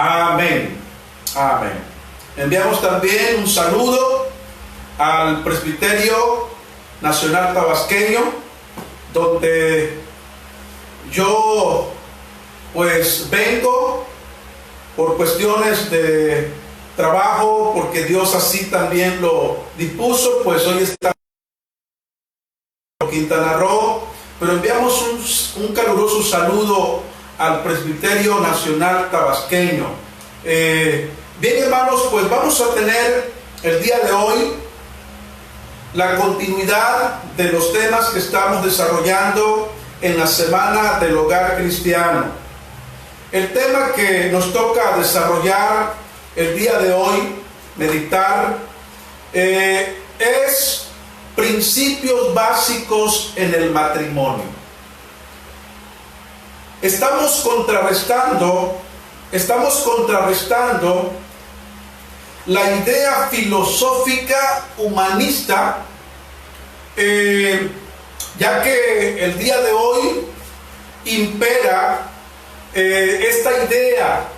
Amén. Amén. Enviamos también un saludo al Presbiterio Nacional Tabasqueño, donde yo pues vengo por cuestiones de trabajo, porque Dios así también lo dispuso. Pues hoy está en Quintana Roo, pero enviamos un caluroso saludo al Presbiterio Nacional Tabasqueño. Bien, hermanos, pues vamos a tener el día de hoy la continuidad de los temas que estamos desarrollando en la Semana del Hogar Cristiano. El tema que nos toca desarrollar el día de hoy, meditar, es principios básicos en el matrimonio. Estamos contrarrestando la idea filosófica humanista, ya que el día de hoy impera esta idea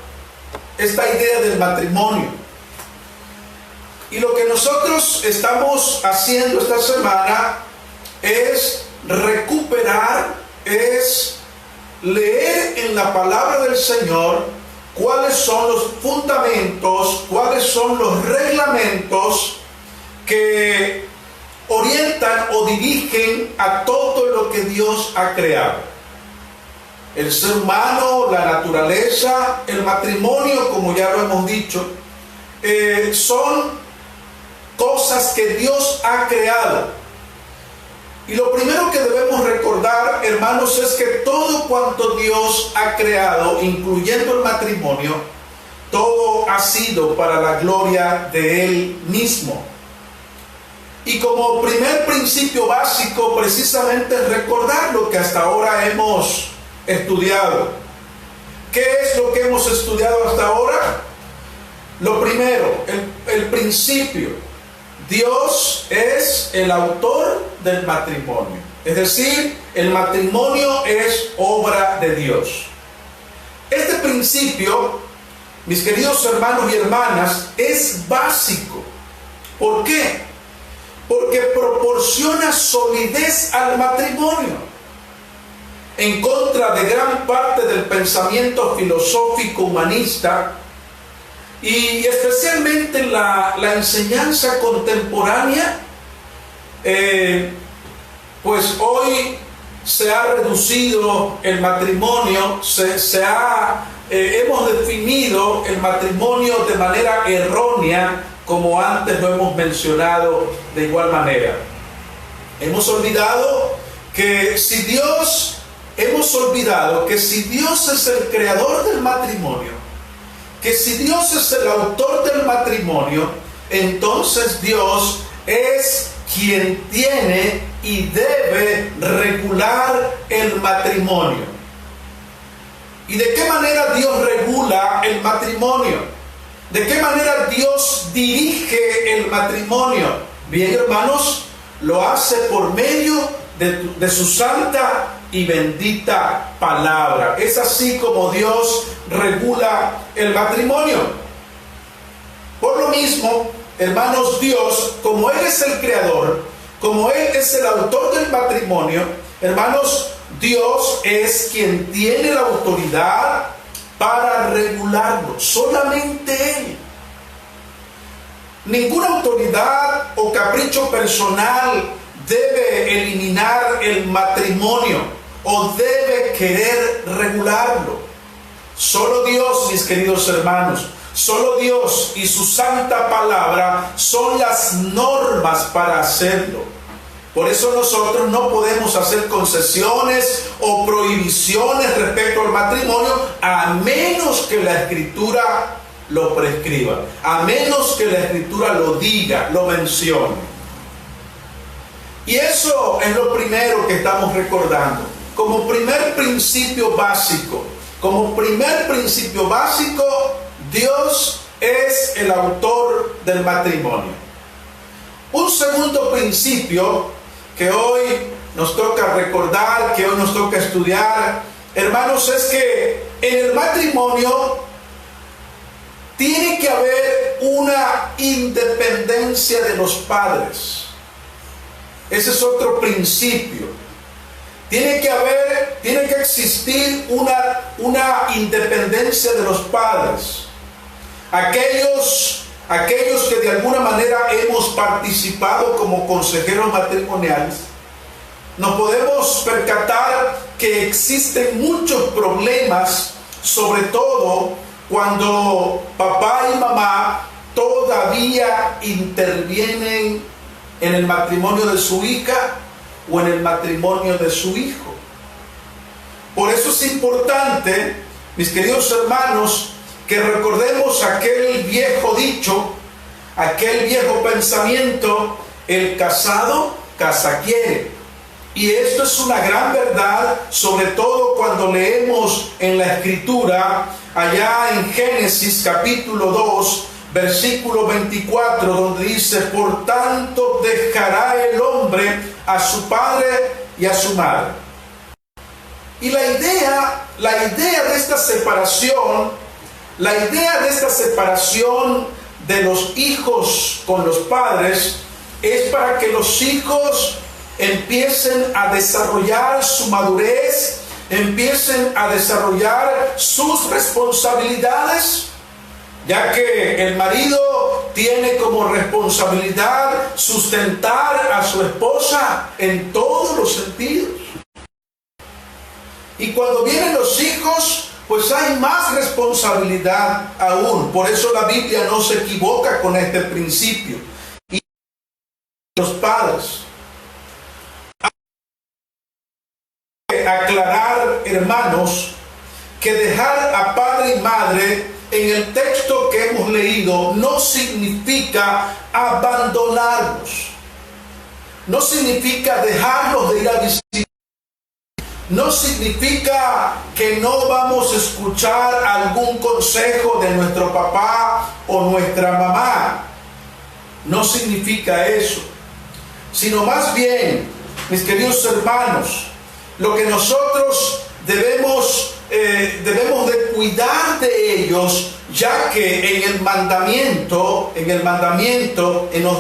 del matrimonio. Y lo que nosotros estamos haciendo esta semana es recuperar, es leer en la palabra del Señor cuáles son los fundamentos, cuáles son los reglamentos que orientan o dirigen a todo lo que Dios ha creado. El ser humano, la naturaleza, el matrimonio, como ya lo hemos dicho, son cosas que Dios ha creado. Y lo primero que debemos recordar, hermanos, es que todo cuanto Dios ha creado, incluyendo el matrimonio, todo ha sido para la gloria de Él mismo. Y como primer principio básico, precisamente recordar lo que hasta ahora hemos estudiado. ¿Qué es lo que hemos estudiado hasta ahora? Lo primero, el principio. Dios es el autor del matrimonio. Es decir, el matrimonio es obra de Dios. Este principio, mis queridos hermanos y hermanas, es básico. ¿Por qué? Porque proporciona solidez al matrimonio. En contra de gran parte del pensamiento filosófico humanista, y especialmente la enseñanza contemporánea, pues hoy se ha reducido el matrimonio, hemos definido el matrimonio de manera errónea, como antes lo hemos mencionado de igual manera. Hemos olvidado que si Dios es el creador del matrimonio, que si Dios es el autor del matrimonio, entonces Dios es quien tiene y debe regular el matrimonio. ¿Y de qué manera Dios regula el matrimonio? ¿De qué manera Dios dirige el matrimonio? Bien, hermanos, lo hace por medio de su santa y bendita palabra. Es así como Dios regula el matrimonio. Por lo mismo, hermanos, Dios, como Él es el creador, como Él es el autor del matrimonio, hermanos, Dios es quien tiene la autoridad para regularlo. Solamente Él. Ninguna autoridad o capricho personal debe eliminar el matrimonio o debe querer regularlo. Solo Dios, mis queridos hermanos, solo Dios y su santa palabra son las normas para hacerlo. Por eso nosotros no podemos hacer concesiones o prohibiciones respecto al matrimonio, a menos que la Escritura lo prescriba, a menos que la Escritura lo diga, lo mencione. Y eso es lo primero que estamos recordando. Como primer principio básico, Dios es el autor del matrimonio. Un segundo principio que hoy nos toca recordar, que hoy nos toca estudiar, hermanos, es que en el matrimonio tiene que haber una independencia de los padres. Ese es otro principio. Tiene que existir una independencia de los padres. Aquellos que de alguna manera hemos participado como consejeros matrimoniales, nos podemos percatar que existen muchos problemas, sobre todo cuando papá y mamá todavía intervienen en el matrimonio de su hija o en el matrimonio de su hijo. Por eso es importante, mis queridos hermanos, que recordemos aquel viejo dicho, aquel viejo pensamiento: el casado casa quiere. Y esto es una gran verdad, sobre todo cuando leemos en la Escritura, allá en Génesis capítulo 2, versículo 24, donde dice: por tanto dejará el hombre a su padre y a su madre. Y la idea de esta separación, de los hijos con los padres, es para que los hijos empiecen a desarrollar su madurez, empiecen a desarrollar sus responsabilidades, ya que el marido tiene como responsabilidad sustentar a su esposa en todos los sentidos. Y cuando vienen los hijos, pues hay más responsabilidad aún. Por eso la Biblia no se equivoca con este principio. Y los padres, aclarar, hermanos, que dejar a padre y madre en el texto que hemos leído no significa abandonarlos, no significa dejarlos de ir a visitar, no significa que no vamos a escuchar algún consejo de nuestro papá o nuestra mamá. No significa eso, sino más bien, mis queridos hermanos, lo que nosotros debemos de cuidar de ellos, ya que en los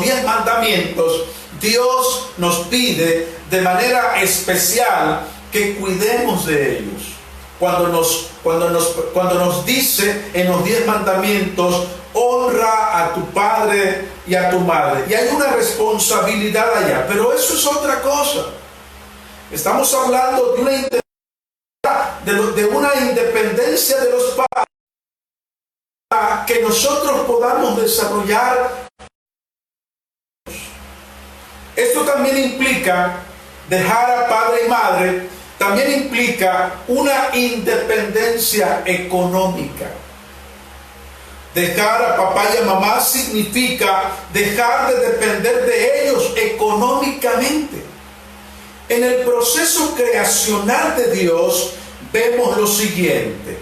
10 mandamientos, Dios nos pide de manera especial que cuidemos de ellos. Cuando nos dice en los 10 mandamientos: honra a tu padre y a tu madre. Y hay una responsabilidad allá, pero eso es otra cosa. Estamos hablando de una independencia de los padres, para que nosotros podamos desarrollar. Esto también implica dejar a padre y madre, también implica una independencia económica. Dejar a papá y a mamá significa dejar de depender de ellos económicamente. En el proceso creacional de Dios vemos lo siguiente: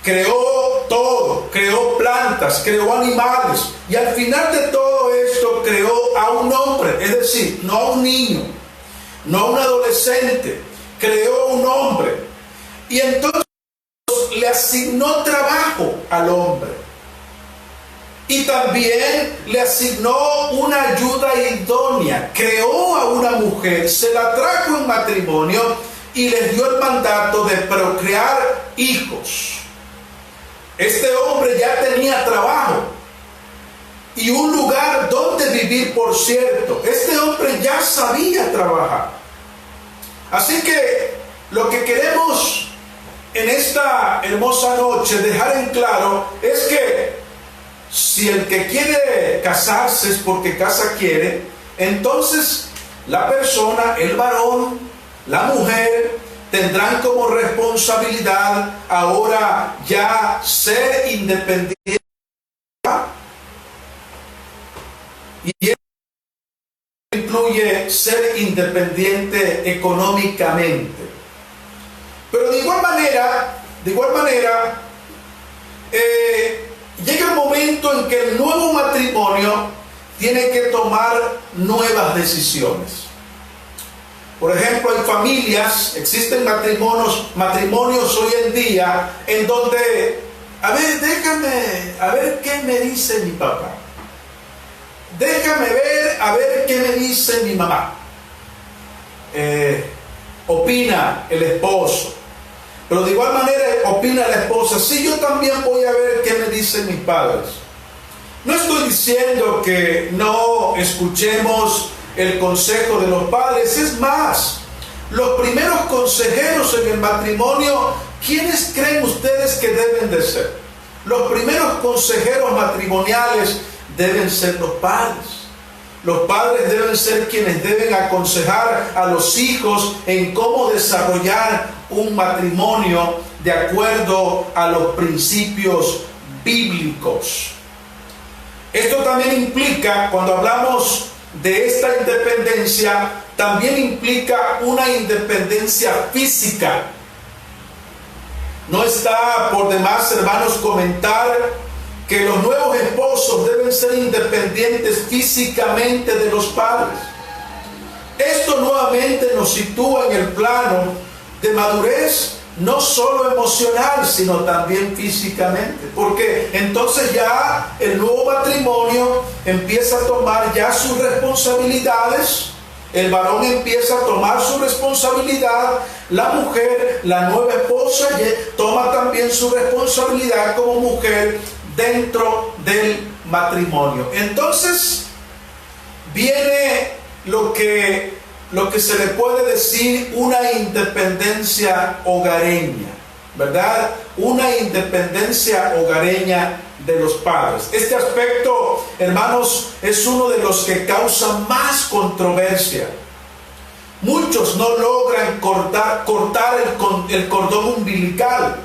creó todo, creó plantas, creó animales, y al final de todo esto creó a un hombre, es decir, no a un niño, no a un adolescente, creó un hombre. Y entonces le asignó trabajo al hombre. Y también le asignó una ayuda idónea. Creó a una mujer, se la trajo en matrimonio y les dio el mandato de procrear hijos. Este hombre ya tenía trabajo y un lugar donde vivir, por cierto. Este hombre ya sabía trabajar. Así que lo que queremos en esta hermosa noche dejar en claro es que si el que quiere casarse es porque casa quiere, entonces la persona, el varón, la mujer, tendrán como responsabilidad ahora ya ser independiente. Y eso incluye ser independiente económicamente. Pero de igual manera, llega el momento en que el nuevo matrimonio tiene que tomar nuevas decisiones. Por ejemplo, hay familias, existen matrimonios hoy en día en donde a ver qué me dice mi papá. Déjame ver, a ver qué me dice mi mamá. Opina el esposo. Pero de igual manera opina la esposa. Sí, yo también voy a ver qué me dicen mis padres. No estoy diciendo que no escuchemos el consejo de los padres. Es más, los primeros consejeros en el matrimonio, ¿quiénes creen ustedes que deben de ser? Los primeros consejeros matrimoniales deben ser los padres. Los padres deben ser quienes deben aconsejar a los hijos en cómo desarrollar un matrimonio de acuerdo a los principios bíblicos. Esto también implica, cuando hablamos de esta independencia, también implica una independencia física. No está por demás, hermanos, comentar que los nuevos esposos deben ser independientes físicamente de los padres. Esto nuevamente nos sitúa en el plano de madurez, no solo emocional, sino también físicamente. Porque entonces ya el nuevo matrimonio empieza a tomar ya sus responsabilidades. El varón empieza a tomar su responsabilidad, la mujer, la nueva esposa, toma también su responsabilidad como mujer dentro del matrimonio. Entonces viene lo que se le puede decir una independencia hogareña, ¿verdad? Una independencia hogareña de los padres. Este aspecto, hermanos, es uno de los que causa más controversia. Muchos no logran cortar el cordón umbilical.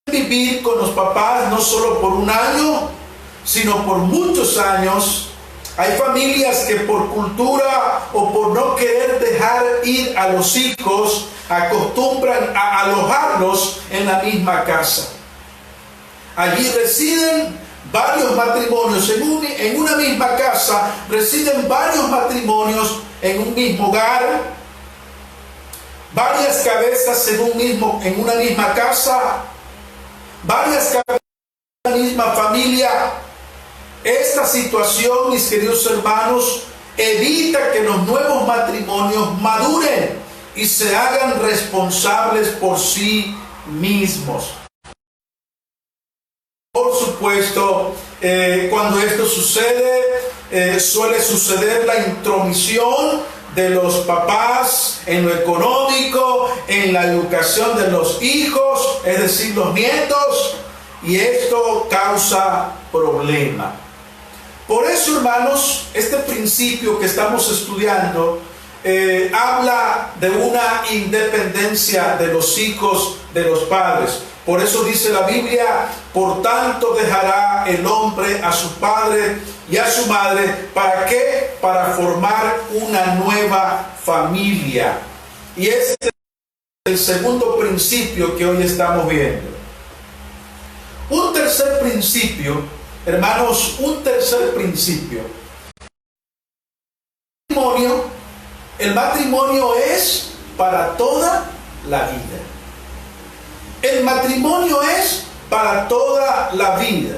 Vivir con los papás no solo por un año, sino por muchos años. Hay familias que por cultura o por no querer dejar ir a los hijos, acostumbran a alojarlos en la misma casa. Allí residen varios matrimonios en una misma casa, residen varios matrimonios en un mismo hogar, varias cabezas en una misma casa, varias cabezas en una misma familia. Esta situación, mis queridos hermanos, evita que los nuevos matrimonios maduren y se hagan responsables por sí mismos. Por supuesto, cuando esto sucede, suele suceder la intromisión de los papás en lo económico, en la educación de los hijos, es decir, los nietos, y esto causa problema. Por eso, hermanos, este principio que estamos estudiando habla de una independencia de los hijos de los padres. Por eso dice la Biblia: por tanto dejará el hombre a su padre y a su madre. ¿Para qué? Para formar una nueva familia. Y este es el segundo principio que hoy estamos viendo. Un tercer principio, hermanos, el matrimonio es para toda la vida. El matrimonio es para toda la vida.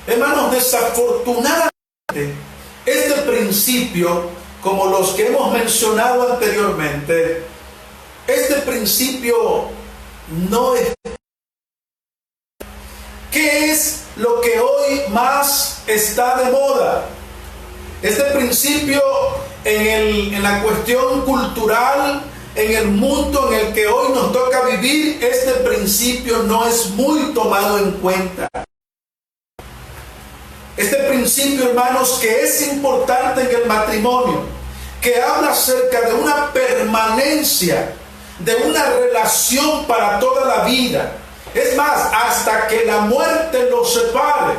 Hermanos, desafortunadamente, este principio, como los que hemos mencionado anteriormente, este principio no es... ¿Qué es lo que hoy más está de moda? Este principio en la cuestión cultural, en el mundo en el que hoy nos toca vivir, este principio no es muy tomado en cuenta. Este principio, hermanos, que es importante en el matrimonio, que habla acerca de una permanencia, de una relación para toda la vida. Es más, hasta que la muerte los separe.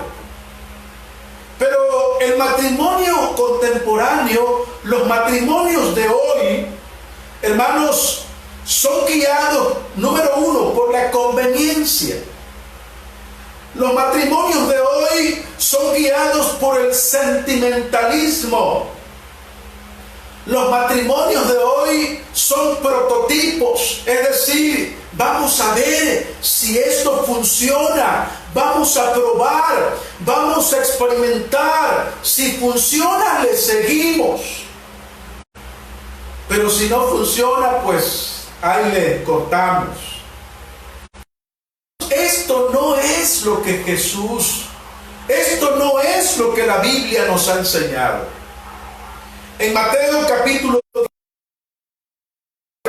Pero el matrimonio contemporáneo, los matrimonios de hoy, hermanos, son guiados, número uno, por la conveniencia. Los matrimonios de hoy son guiados por el sentimentalismo. Los matrimonios de hoy son prototipos, es decir, vamos a ver si esto funciona, vamos a probar, vamos a experimentar, si funciona le seguimos, pero si no funciona pues ahí le cortamos. Esto no es lo que esto no es lo que la Biblia nos ha enseñado. En Mateo capítulo 10,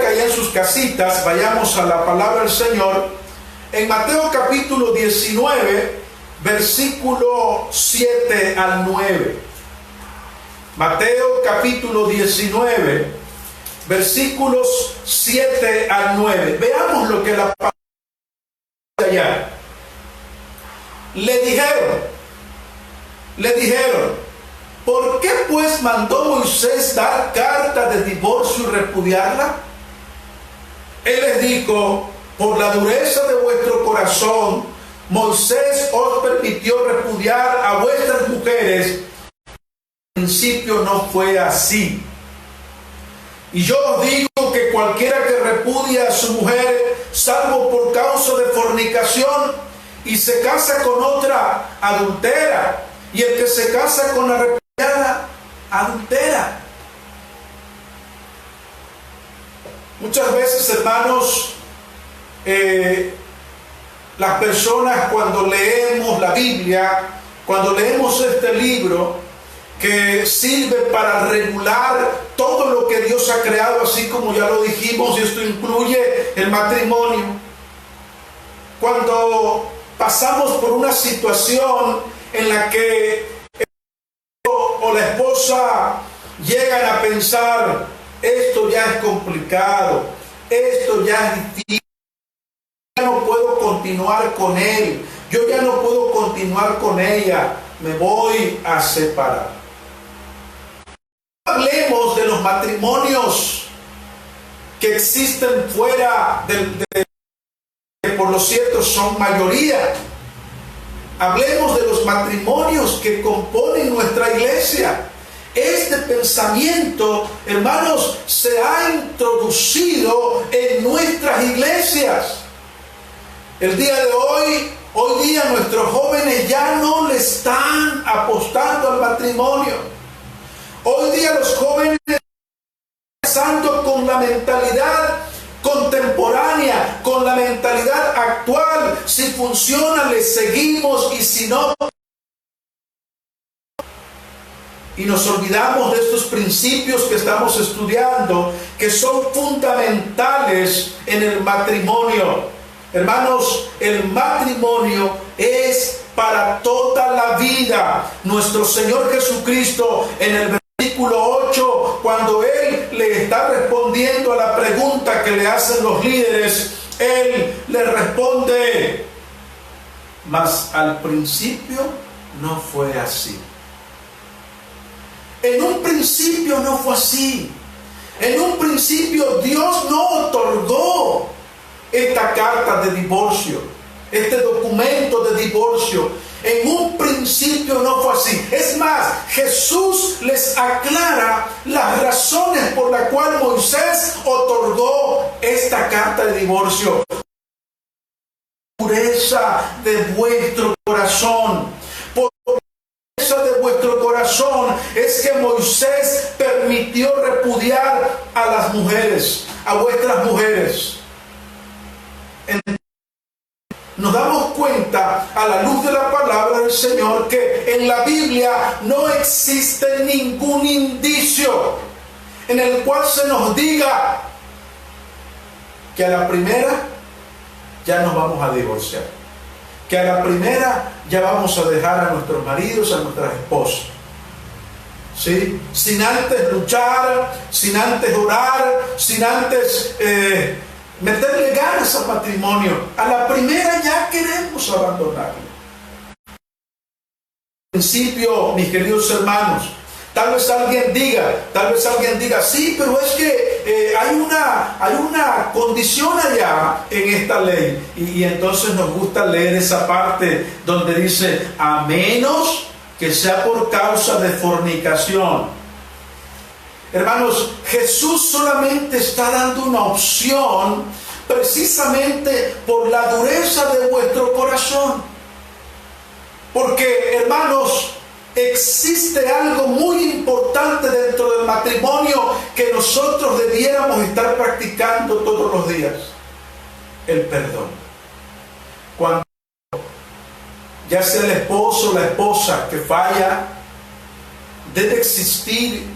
allá en sus casitas, vayamos a la palabra del Señor. En Mateo capítulo 19, versículo 7 al 9. Mateo capítulo 19, versículos 7 al 9. Veamos lo que la palabra allá. Le dijeron, ¿por qué pues mandó Moisés dar carta de divorcio y repudiarla? Él les dijo, por la dureza de vuestro corazón, Moisés os permitió repudiar a vuestras mujeres. Al principio no fue así. Y yo os digo que cualquiera que repudia a su mujer, salvo por causa de fornicación, y se casa con otra, adultera. Y el que se casa con la adultera. Muchas veces, hermanos, las personas cuando leemos la Biblia, cuando leemos este libro que sirve para regular todo lo que Dios ha creado, así como ya lo dijimos, y esto incluye el matrimonio, cuando pasamos por una situación en la que o la esposa llegan a pensar, esto ya es complicado, esto ya es difícil, yo ya no puedo continuar con él, yo ya no puedo continuar con ella, me voy a separar. Hablemos de los matrimonios que existen fuera que por lo cierto son mayoría. Hablemos de los matrimonios que componen nuestra iglesia. Este pensamiento, hermanos, se ha introducido en nuestras iglesias. El día de hoy día nuestros jóvenes ya no le están apostando al matrimonio. Hoy día los jóvenes están pensando con la mentalidad contemporánea, con la mentalidad actual. Si funciona, le seguimos, y si no, y nos olvidamos de estos principios que estamos estudiando, que son fundamentales en el matrimonio. Hermanos, el matrimonio es para toda la vida. Nuestro Señor Jesucristo, en el versículo 8, cuando Él le está respondiendo a la pregunta que le hacen los líderes, Él le responde, mas al principio no fue así. En un principio no fue así. En un principio Dios no otorgó esta carta de divorcio, este documento de divorcio. En un principio no fue así. Es más, Jesús les aclara las razones por las cuales Moisés otorgó esta carta de divorcio. Pureza de vuestro corazón. Por pureza de vuestro corazón es que Moisés permitió repudiar a las mujeres, a vuestras mujeres. Nos damos cuenta a la luz de la palabra del Señor que en la Biblia no existe ningún indicio en el cual se nos diga que a la primera ya nos vamos a divorciar, que a la primera ya vamos a dejar a nuestros maridos, a nuestras esposas, ¿sí? Sin antes luchar, sin antes orar, sin antes meterle ganas al matrimonio. A la primera ya queremos abandonarlo. En principio, mis queridos hermanos, tal vez alguien diga, sí, pero es que hay una condición allá en esta ley. Y entonces nos gusta leer esa parte donde dice, a menos que sea por causa de fornicación. Hermanos, Jesús solamente está dando una opción precisamente por la dureza de vuestro corazón. Porque, hermanos, existe algo muy importante dentro del matrimonio que nosotros debiéramos estar practicando todos los días: el perdón. Cuando ya sea el esposo o la esposa que falla, debe existir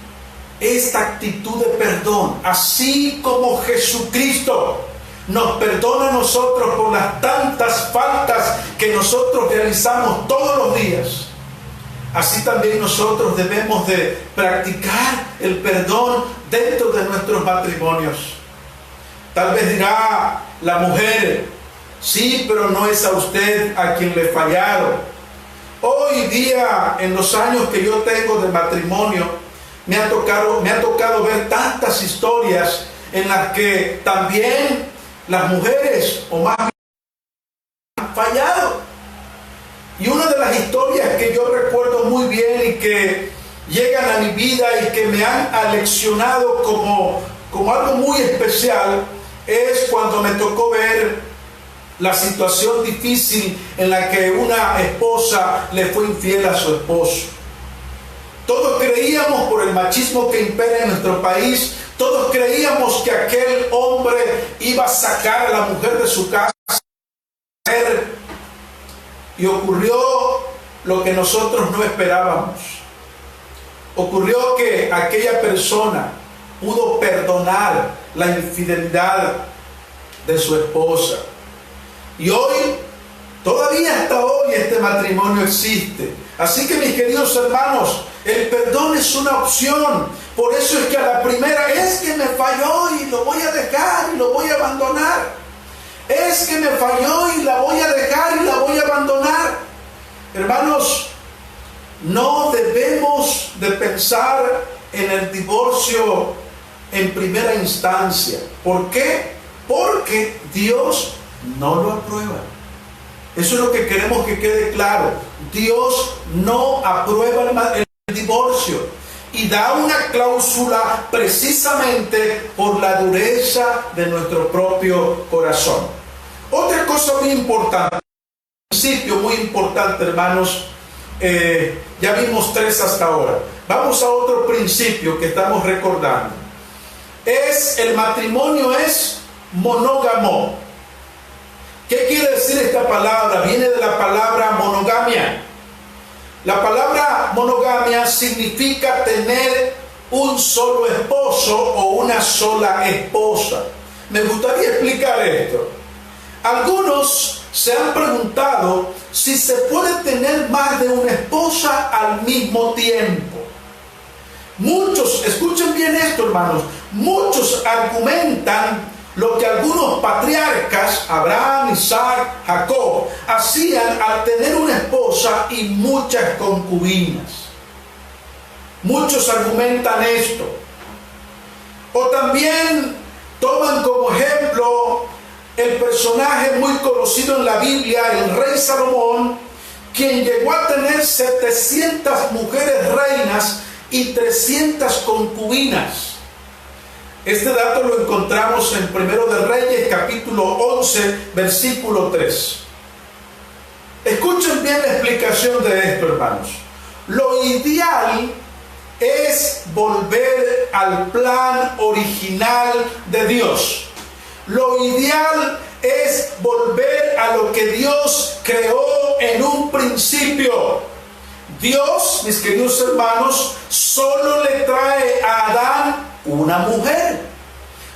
esta actitud de perdón, así como Jesucristo nos perdona a nosotros por las tantas faltas que nosotros realizamos todos los días. Así también nosotros debemos de practicar el perdón dentro de nuestros matrimonios. Tal vez dirá la mujer: sí, pero no es a usted a quien le fallaron. Hoy día, en los años que yo tengo de matrimonio, me ha tocado ver tantas historias en las que también las mujeres, o más bien, han fallado. Y una de las historias que yo recuerdo muy bien y que llegan a mi vida y que me han aleccionado como algo muy especial es cuando me tocó ver la situación difícil en la que una esposa le fue infiel a su esposo. Todos creíamos, por el machismo que impera en nuestro país, todos creíamos que aquel hombre iba a sacar a la mujer de su casa. Y ocurrió lo que nosotros no esperábamos. Ocurrió que aquella persona pudo perdonar la infidelidad de su esposa. Y hoy, todavía hasta hoy, este matrimonio existe. Así que, mis queridos hermanos, el perdón es una opción. Por eso es que a la primera: es que me falló y lo voy a dejar y lo voy a abandonar. Es que me falló y la voy a dejar y la voy a abandonar. Hermanos, no debemos de pensar en el divorcio en primera instancia. ¿Por qué? Porque Dios no lo aprueba. Eso es lo que queremos que quede claro. Dios no aprueba el divorcio y da una cláusula precisamente por la dureza de nuestro propio corazón. Otra cosa muy importante, un principio muy importante, hermanos, ya vimos 3 hasta ahora. Vamos a otro principio que estamos recordando. El matrimonio es monógamo. ¿Qué quiere decir esta palabra? Viene de la palabra monogamia. La palabra monogamia significa tener un solo esposo o una sola esposa. Me gustaría explicar esto. Algunos se han preguntado si se puede tener más de una esposa al mismo tiempo. Muchos, escuchen bien esto, hermanos, muchos argumentan lo que algunos patriarcas, Abraham, Isaac, Jacob, hacían al tener una esposa y muchas concubinas. Muchos argumentan esto. O también toman como ejemplo el personaje muy conocido en la Biblia, el rey Salomón, quien llegó a tener 700 mujeres reinas y 300 concubinas. Este dato lo encontramos en Primero de Reyes, capítulo 11, versículo 3. Escuchen bien la explicación de esto, hermanos. Lo ideal es volver al plan original de Dios. Lo ideal es volver a lo que Dios creó en un principio. Dios, mis queridos hermanos, solo le trae a Adán una mujer.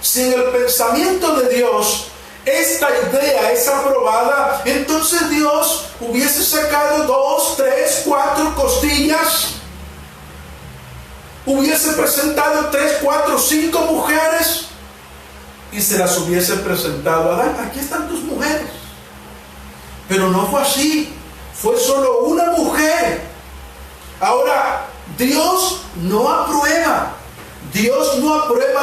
Si en el pensamiento de Dios esta idea es aprobada, entonces Dios hubiese sacado 2, 3, 4 costillas, hubiese presentado 3, 4, 5 mujeres y se las hubiese presentado a Adán. Aquí están tus mujeres. Pero no fue así, fue solo una mujer. Ahora, Dios no aprueba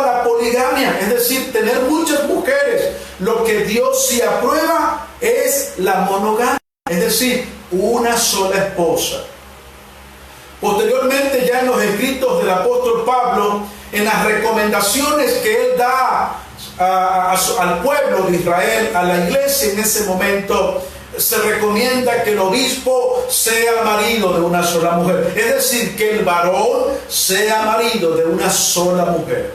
la poligamia, es decir, tener muchas mujeres. Lo que Dios sí aprueba es la monogamia, es decir, una sola esposa. Posteriormente, ya en los escritos del apóstol Pablo, en las recomendaciones que él da al pueblo de Israel, a la iglesia en ese momento, se recomienda que el obispo sea marido de una sola mujer. Es decir, que el varón sea marido de una sola mujer.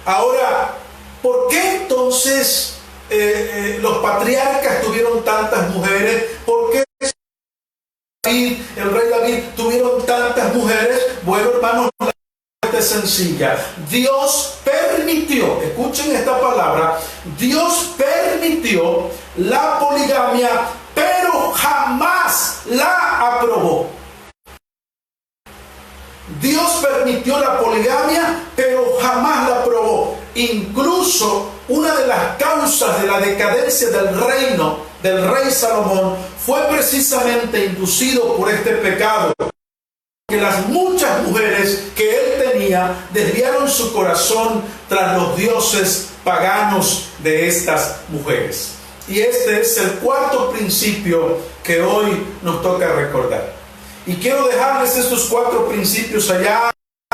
Ahora, ¿por qué entonces los patriarcas tuvieron tantas mujeres? ¿Por qué el rey David tuvieron tantas mujeres? Bueno, hermanos, la respuesta es sencilla. Dios permitió, escuchen esta palabra, Dios permitió la poligamia, pero jamás la aprobó. Dios permitió la poligamia, pero jamás la aprobó. Incluso una de las causas de la decadencia del reino del rey Salomón fue precisamente inducido por este pecado. Que las muchas mujeres que él tenía desviaron su corazón tras los dioses paganos de estas mujeres. Y este es el cuarto principio que hoy nos toca recordar. Y quiero dejarles estos cuatro principios allá.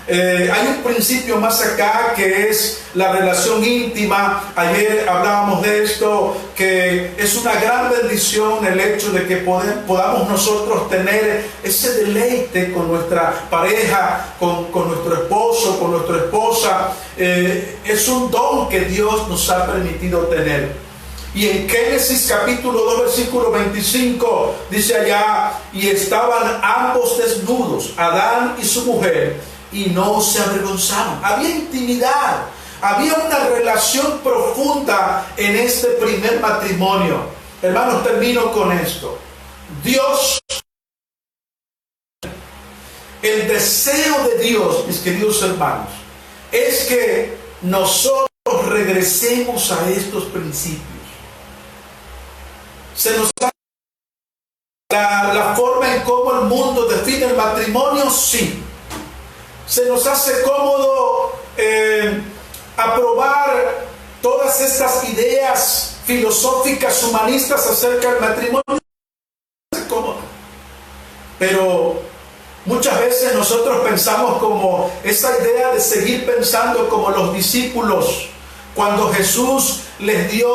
Hay un principio más acá que es la relación íntima. Ayer hablábamos de esto, que es una gran bendición el hecho de que podamos nosotros tener ese deleite con nuestra pareja, con nuestro esposo, con nuestra esposa. Es un don que Dios nos ha permitido tener. Y en Génesis capítulo 2 versículo 25 dice allá: y estaban ambos desnudos, Adán y su mujer, y no se avergonzaban. Había intimidad, había una relación profunda en este primer matrimonio. Hermanos, termino con esto. Dios, el deseo de Dios, mis queridos hermanos, es que nosotros regresemos a estos principios. Se nos da la forma en cómo el mundo define el matrimonio, sí. Se nos hace cómodo aprobar todas estas ideas filosóficas humanistas acerca del matrimonio. Es cómodo. Pero muchas veces nosotros pensamos como esa idea de seguir pensando como los discípulos. Cuando Jesús les dio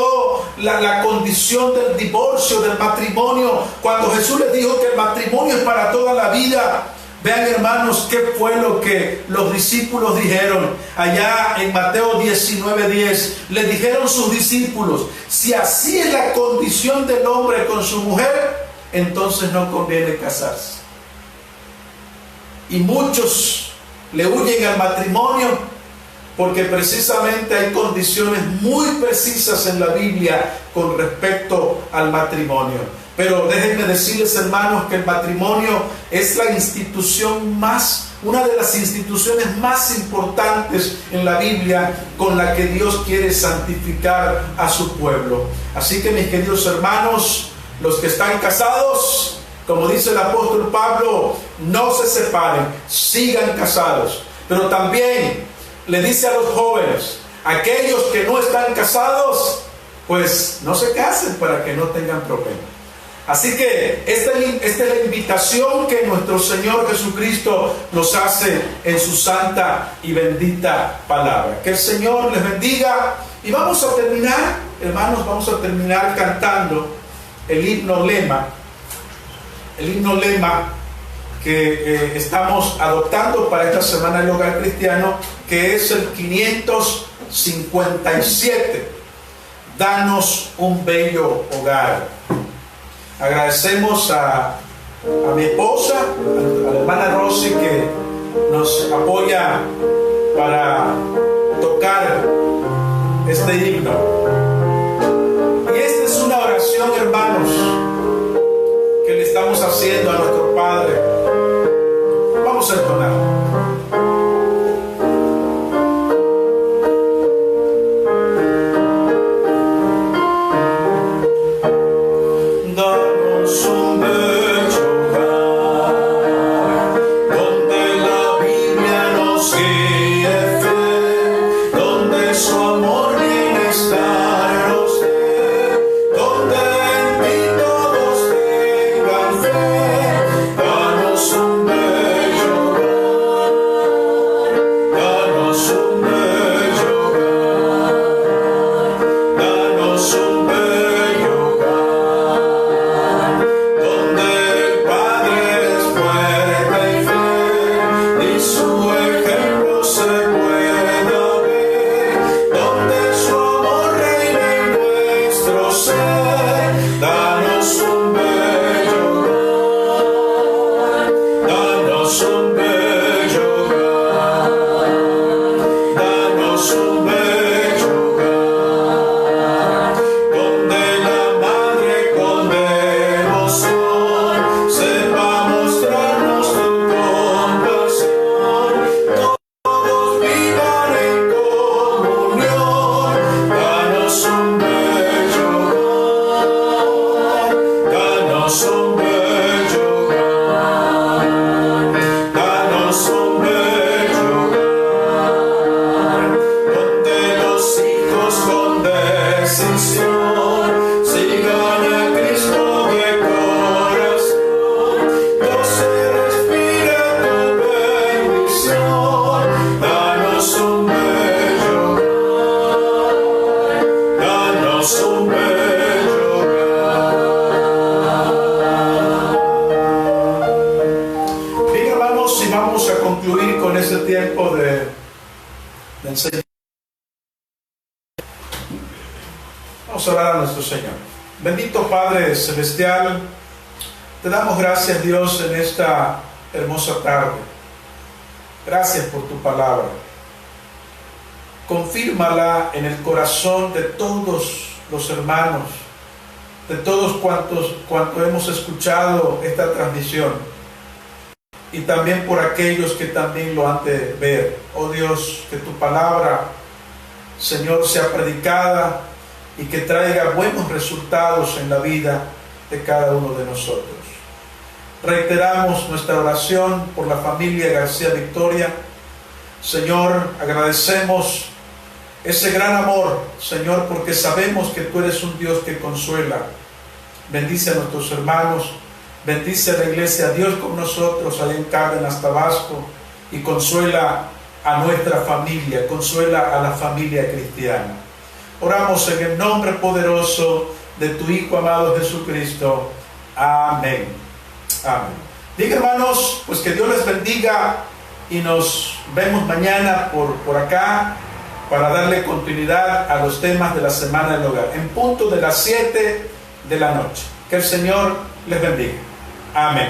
la condición del divorcio, del matrimonio, cuando Jesús les dijo que el matrimonio es para toda la vida, vean, hermanos, qué fue lo que los discípulos dijeron. Allá en Mateo 19:10, le dijeron sus discípulos: si así es la condición del hombre con su mujer, entonces no conviene casarse. Y muchos le huyen al matrimonio porque precisamente hay condiciones muy precisas en la Biblia con respecto al matrimonio. Pero déjenme decirles, hermanos, que el matrimonio es la institución una de las instituciones más importantes en la Biblia con la que Dios quiere santificar a su pueblo. Así que, mis queridos hermanos, los que están casados, como dice el apóstol Pablo, no se separen, sigan casados. Pero también le dice a los jóvenes, aquellos que no están casados, pues no se casen para que no tengan problemas. Así que esta es la invitación que nuestro Señor Jesucristo nos hace en su santa y bendita palabra. Que el Señor les bendiga. Y vamos a terminar, hermanos, vamos a terminar cantando el himno lema. El himno lema que estamos adoptando para esta semana del hogar cristiano, que es el 557. Danos un bello hogar. Agradecemos a mi esposa, a la hermana Rosy, que nos apoya para tocar este himno. Y esta es una oración, hermanos, que le estamos haciendo a nuestro Padre. Vamos a entonar. la enseñanza. Vamos a orar a nuestro Señor. Bendito Padre Celestial, te damos gracias, Dios, en esta hermosa tarde. Gracias por tu palabra. Confírmala en el corazón de todos los hermanos, de todos cuantos hemos escuchado esta transmisión, y también por aquellos que también lo han de ver. Oh Dios, que tu palabra, Señor, sea predicada y que traiga buenos resultados en la vida de cada uno de nosotros. Reiteramos nuestra oración por la familia García Victoria. Señor, agradecemos ese gran amor, Señor, porque sabemos que tú eres un Dios que consuela. Bendice a nuestros hermanos, bendice a la iglesia, Dios con nosotros allá en Cárdenas, Tabasco, y consuela a nuestra familia, consuela a la familia cristiana. Oramos en el nombre poderoso de tu Hijo amado Jesucristo. Amén. Amén. Diga, hermanos, pues que Dios les bendiga y nos vemos mañana por acá para darle continuidad a los temas de la Semana del Hogar, en punto de las 7 de la noche. Que el Señor les bendiga. Amén.